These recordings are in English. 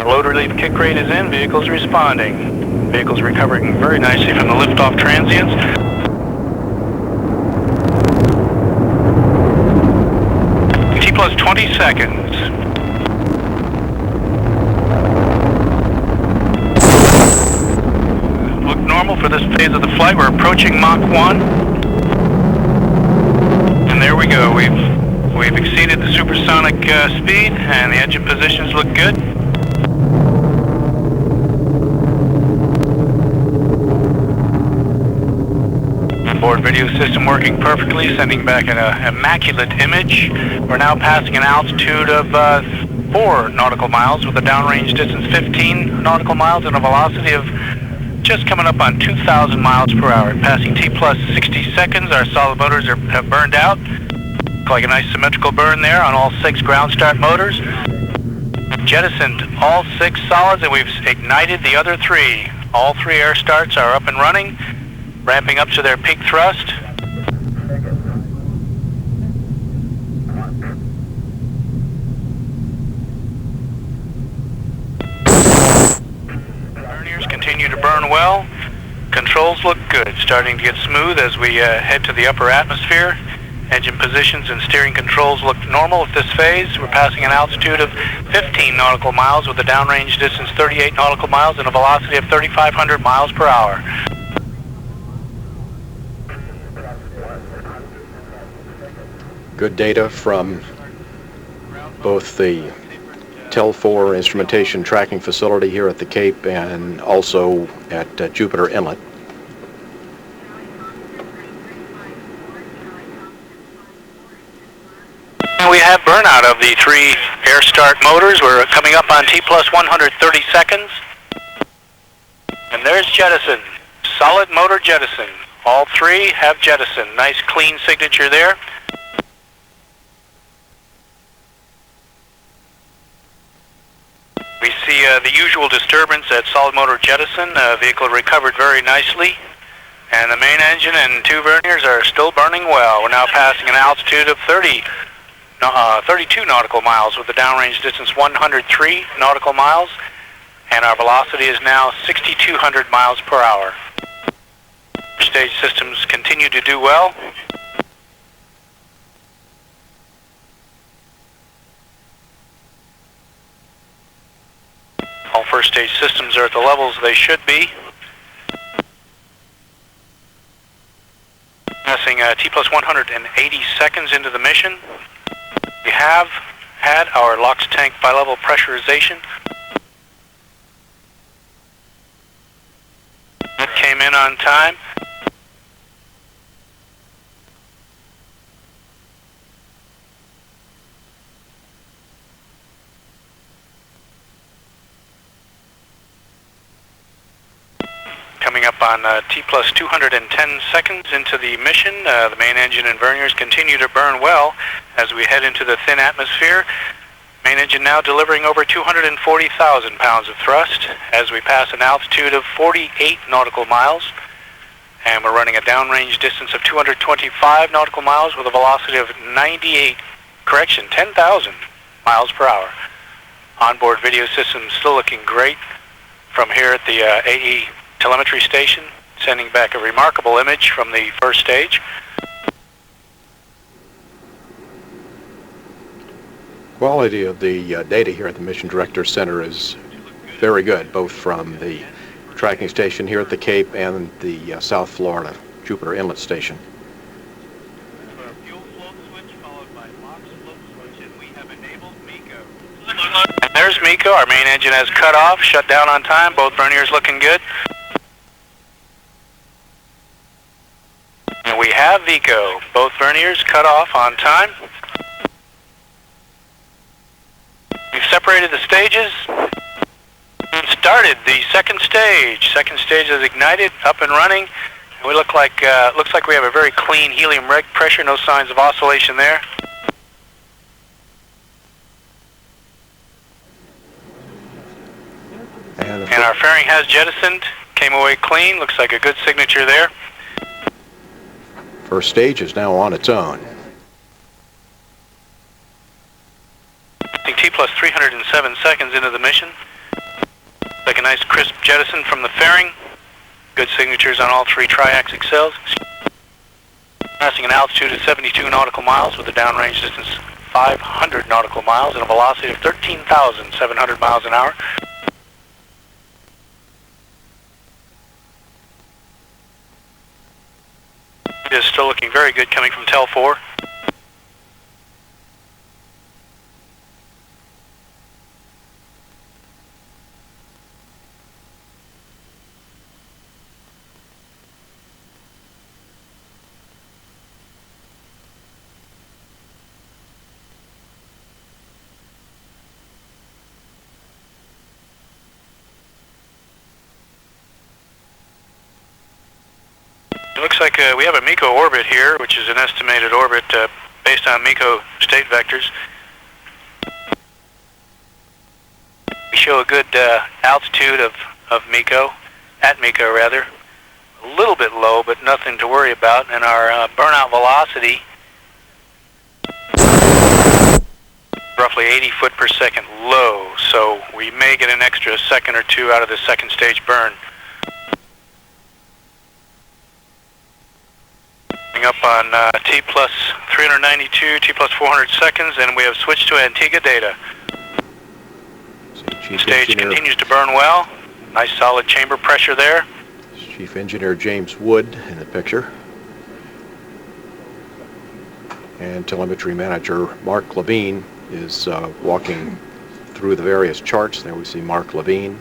Load relief kick rate is in, vehicles responding. Vehicles recovering very nicely from the liftoff transients. T plus 20 seconds. Look normal for this phase of the flight. We're approaching Mach 1. And there we go. We've exceeded the supersonic speed, and the engine positions look good. Onboard video system working perfectly, sending back an immaculate image. We're now passing an altitude of 4 nautical miles with a downrange distance 15 nautical miles and a velocity of just coming up on 2,000 miles per hour. Passing T plus 60 seconds, our solid motors have burned out. Like a nice symmetrical burn there on all 6 ground start motors. Jettisoned all 6 solids, and we've ignited the other 3. All 3 air starts are up and running, ramping up to their peak thrust. Verniers continue to burn well. Controls look good, starting to get smooth as we head to the upper atmosphere. Engine positions and steering controls look normal at this phase. We're passing an altitude of 15 nautical miles with a downrange distance 38 nautical miles and a velocity of 3,500 miles per hour. Good data from both the TEL 4 instrumentation tracking facility here at the Cape and also at Jupiter Inlet. We have burnout of the 3 air start motors. We're coming up on T plus 130 seconds. And there's jettison. Solid motor jettison. All 3 have jettison. Nice clean signature there. We see the usual disturbance at solid motor jettison. Vehicle recovered very nicely. And the main engine and 2 verniers are still burning well. We're now passing an altitude of 32 nautical miles with a downrange distance 103 nautical miles, and our velocity is now 6,200 miles per hour. Stage systems continue to do well. All first stage systems are at the levels they should be. Passing T plus 180 seconds into the mission. We have had our LOX tank bi-level pressurization. It came in on time. Coming up on T plus 210 seconds into the mission. The main engine and verniers continue to burn well as we head into the thin atmosphere. Main engine now delivering over 240,000 pounds of thrust as we pass an altitude of 48 nautical miles. And we're running a downrange distance of 225 nautical miles with a velocity of 10,000 miles per hour. Onboard video system still looking great from here at the AE telemetry station, sending back a remarkable image from the first stage. Quality of the data here at the Mission Director Center is very good, both from the tracking station here at the Cape and the South Florida Jupiter Inlet Station. Fuel float switch followed by LOX float switch, and we have enabled MECO. And there's MECO. Our main engine has cut off, shut down on time. Both verniers looking good. And we have VECO. Both verniers cut off on time. We've separated the stages and started the second stage. Second stage is ignited, up and running. And we looks like we have a very clean helium reg pressure, no signs of oscillation there. And our fairing has jettisoned, came away clean, looks like a good signature there. First stage is now on its own. T plus 307 seconds into the mission. like a nice crisp jettison from the fairing. Good signatures on all three triaxic sails. Passing an altitude of 72 nautical miles with a downrange distance 500 nautical miles and a velocity of 13,700 miles an hour. It is still looking very good coming from Tel 4. It looks like we have a MECO orbit here, which is an estimated orbit based on MECO state vectors. We show a good altitude of MECO, at MECO rather. A little bit low, but nothing to worry about. And our burnout velocity, roughly 80 foot per second low, so we may get an extra second or two out of the second stage burn. Up on T plus 392, T plus 400 seconds, and we have switched to Antigua data. Stage continues to burn well. Nice solid chamber pressure there. Chief Engineer James Wood in the picture. And Telemetry Manager Mark Levine is walking through the various charts. There we see Mark Levine.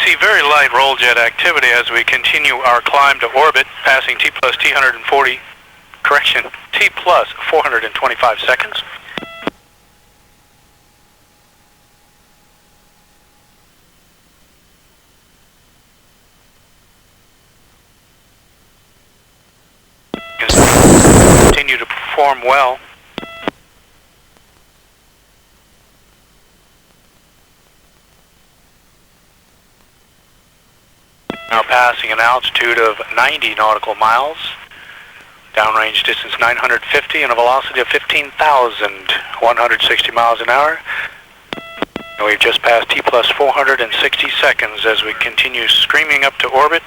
See very light roll jet activity as we continue our climb to orbit, passing T plus T140, correction, T plus 425 seconds. Continue to perform well. Now passing an altitude of 90 nautical miles, downrange distance 950 and a velocity of 15,160 miles an hour. And we've just passed T plus 460 seconds as we continue screaming up to orbit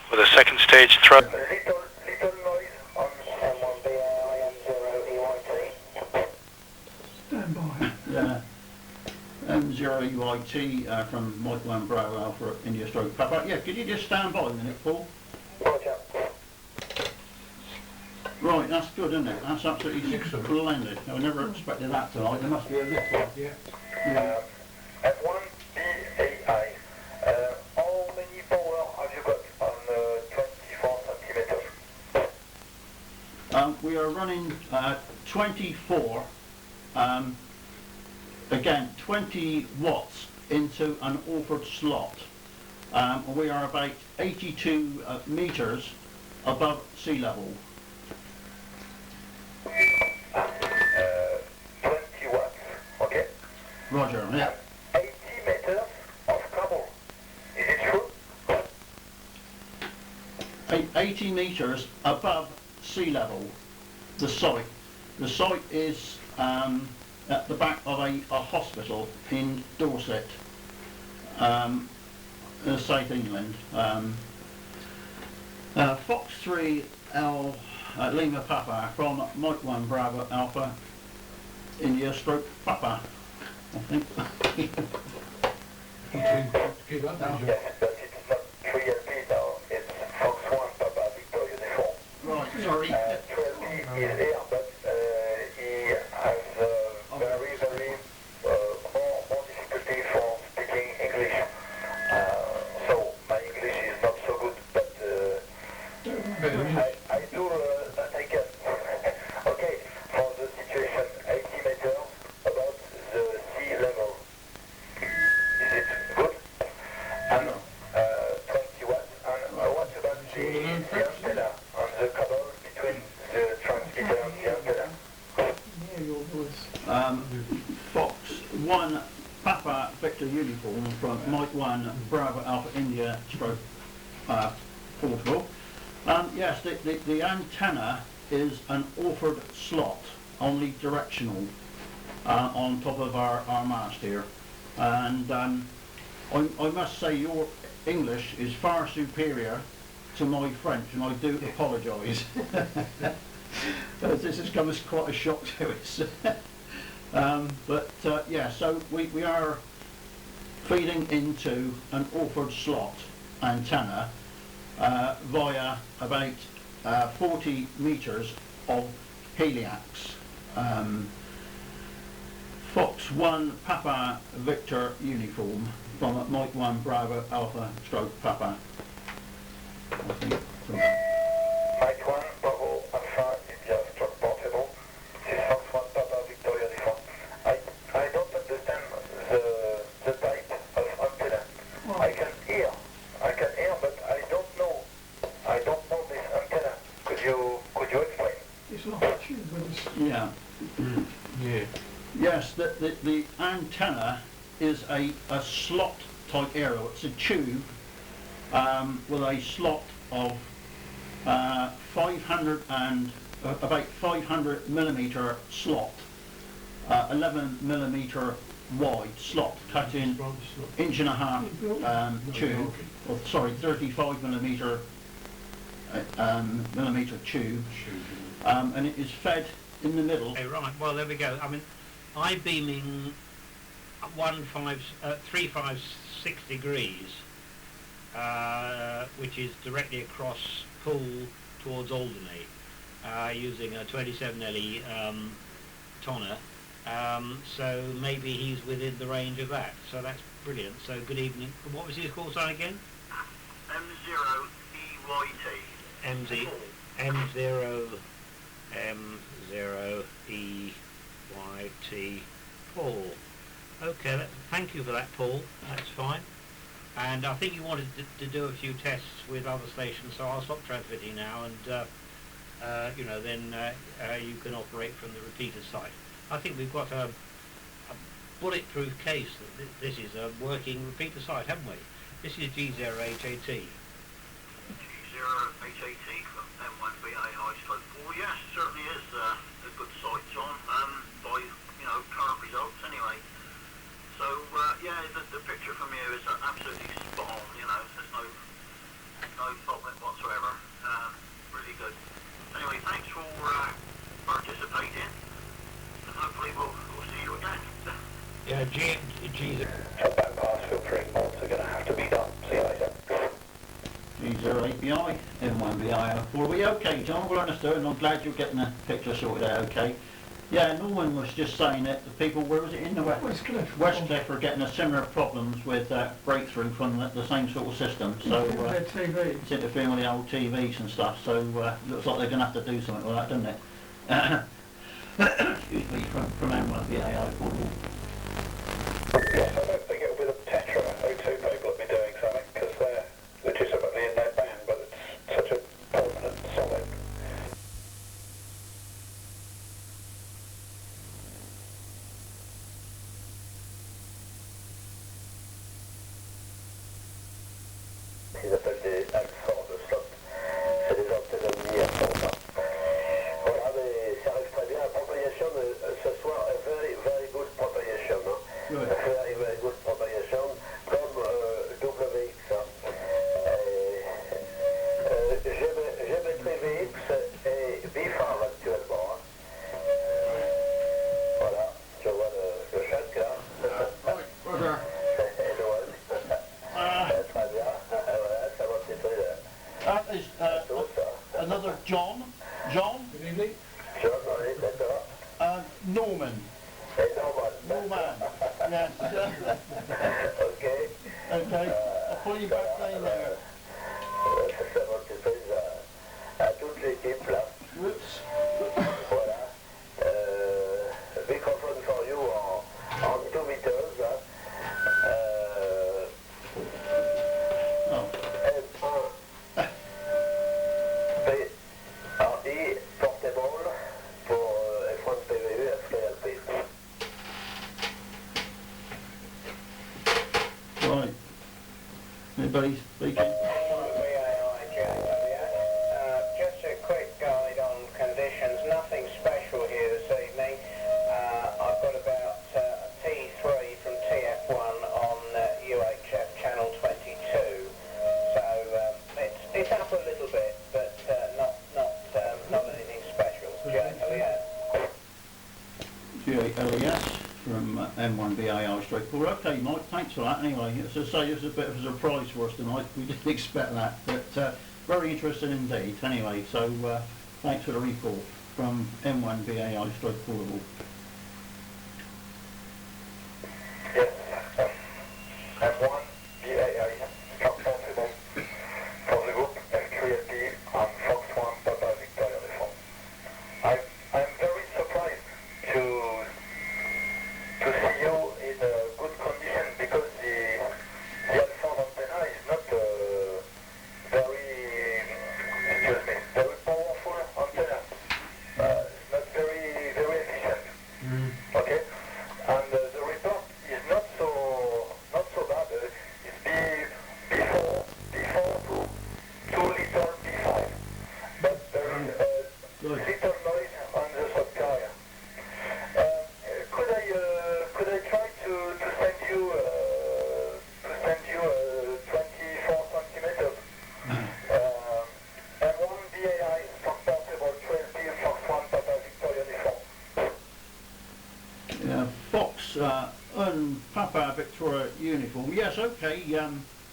with a second stage thrust. Little noise on m1bai Stand by. Yeah. M0EYT from m1bai Bravo Alpha India Stroke Papa. Yeah, could you just stand by a minute, Paul? Roger. Right, that's good, isn't it? That's absolutely splendid. I never expected that tonight. There must be a lift on. Yeah. M1bai. How many power have you got on 24 centimeters? We are running 24. Again, 20 watts into an offered slot. We are about 82 meters above sea level. 20 watts, okay? Roger, yeah. 80 meters of cable. Is it true? 80 meters above sea level, the site. The site is at the back of a hospital in Dorset, South England. Fox 3 L Lima Papa from Mike 1 Bravo Alpha India Stroke Papa, I think. Yes, but it's not 3LP now. It's Fox 1 Papa Victor Uniform. Right, sorry. 12B is here, but he has very more difficulty for speaking English. So my English is not so good, but I do that I can. Okay, for the situation, 80 meters above the sea level. Is it good? And 20 watts. And what about the antenna on the cable between the transmitter and the antenna? Fox 1 Papa Victor Uniform from Mike 1 Bravo Alpha India Stroke Portable. Yes, the antenna is an offered slot, only directional, on top of our mast here. and I must say your English is far superior to my French, and I do apologise. This has come as quite a shock to us. Yeah, so we are feeding into an Orford slot antenna via about 40 metres of heliax. Fox 1 Papa Victor uniform from Mike 1 Bravo Alpha Stroke Papa. I think Mike 1, Bravo, Alpha, India, stroke portable. This is Fox 1, Papa, Victor, uniform. I don't understand the type of antenna. Well, I can hear, but I don't know this antenna. Could you explain? It's like a tube, but it's... yeah. Yeah. Yes, the antenna is a slot type aerial. It's a tube with a slot of about 500 millimetre slot, 11 millimetre wide slot, cut in inch and a half tube, or sorry, 35 millimetre tube, and it is fed in the middle. Okay, right, well there we go. I mean, I-beaming 356 degrees, which is directly across Poole towards Alderney, using a 27 LE tonner. So maybe he's within the range of that. So that's brilliant. So good evening. What was his call sign again? M0EYT. M0EYT Paul. Okay, thank you for that, Paul. That's fine. And I think you wanted to do a few tests with other stations, so I'll stop transmitting now, and you know, then you can operate from the repeater site. I think we've got a bulletproof case that this is a working repeater site, haven't we? This is G0HAT. G0HAT from m1bai high/4. Yes, certainly is a good site, John, by current results anyway. So yeah, the picture from you is absolutely spot on. There's no problem whatsoever. Really good. Anyway, thanks for participating, and hopefully we'll see you again. Yeah, G. Some bypass filtering mods are going to have to be done. See you later. G0API, m1bai. Were we okay, John? Well understood, and I'm glad you're getting the picture sorted out okay. Yeah, Norman was just saying that the people, where was it, in the Westcliff are getting a similar problems with breakthrough from the same sort of system. So their TV. it's interfering with the old TVs and stuff, so looks like they're going to have to do something with that, doesn't it? Excuse me, from m1bai. Yes, I don't think it'll be the Tetra O2 people that be doing something, because they're legitimately in their band, but it's such a permanent solid. Ils appellent des alpha de slot. C'est des antennes mini-alpha. Voilà, mais ça arrive très bien. La propagation ce soir, a very, very good propagation. Good. Very, very good propagation, comme WX. GBT VX et BIFAR actuellement. Voilà, tu vois le choc là. Roger. Très bien. Voilà, ça va petit peu là. That is another John. John? Good evening. John, oui, d'accord. Norman. C'est normal. Norman. Yes. Ok. Okay. I'll pull you back down there. Ça va petit peu à toute l'équipe là. Whoops. Voilà. Microphone for you en 2 meters. Oh. M1bai portable pour F1 PVU FLP. Right. Anybody speaking? Just a quick guide on conditions, nothing special here this evening. I've got about a T3 from TF1 LES from m1bai straight forward. Okay, Mike, thanks for that. Anyway, as I say, it was a bit of a surprise for us tonight. We didn't expect that, but very interesting indeed. Anyway, so thanks for the report from m1bai straight portable. Yes, m1bai transportable for the group M3LP on Fox 1 Papa Victoria Reform. I'm very surprised to see you in a good condition because the alpha antenna is not very powerful antenna. It's not very efficient. Okay, and the report is not so bad. It's before to 2 little B5, but there is little noise on the subcarrier. Could I try to send you 24 centimeters? M1bai transportable 12P Fox 1 Papa Victoria uniform. Yeah, Fox and Papa Victoria uniform. Yes, okay.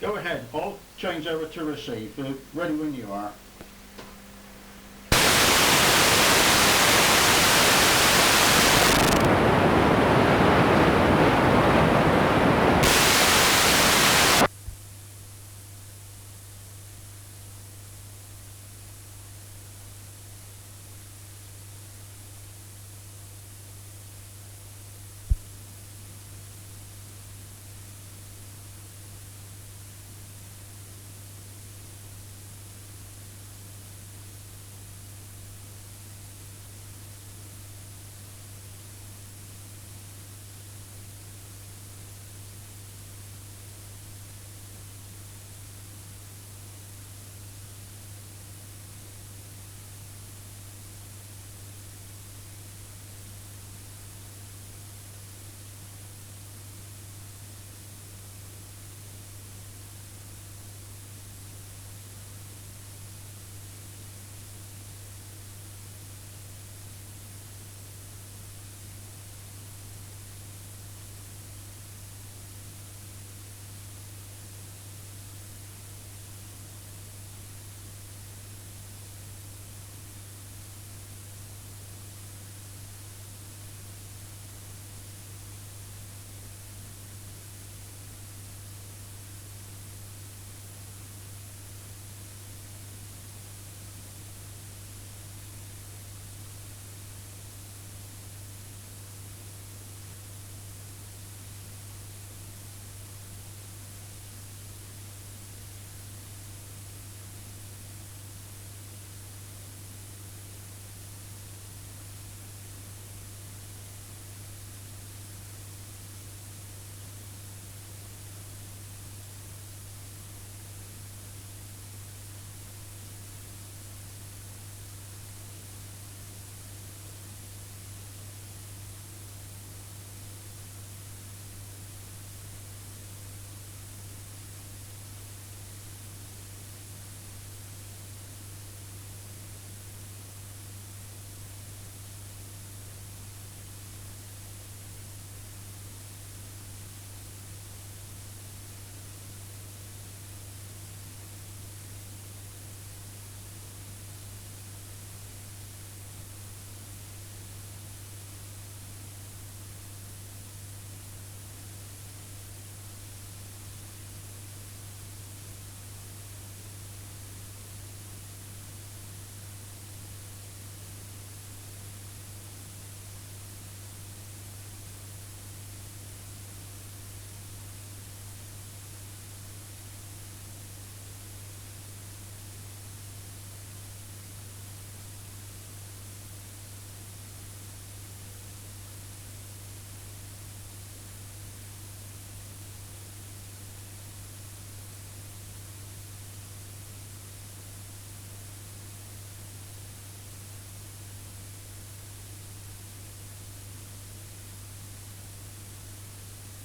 Go ahead. I'll change over to receive. Ready when you are.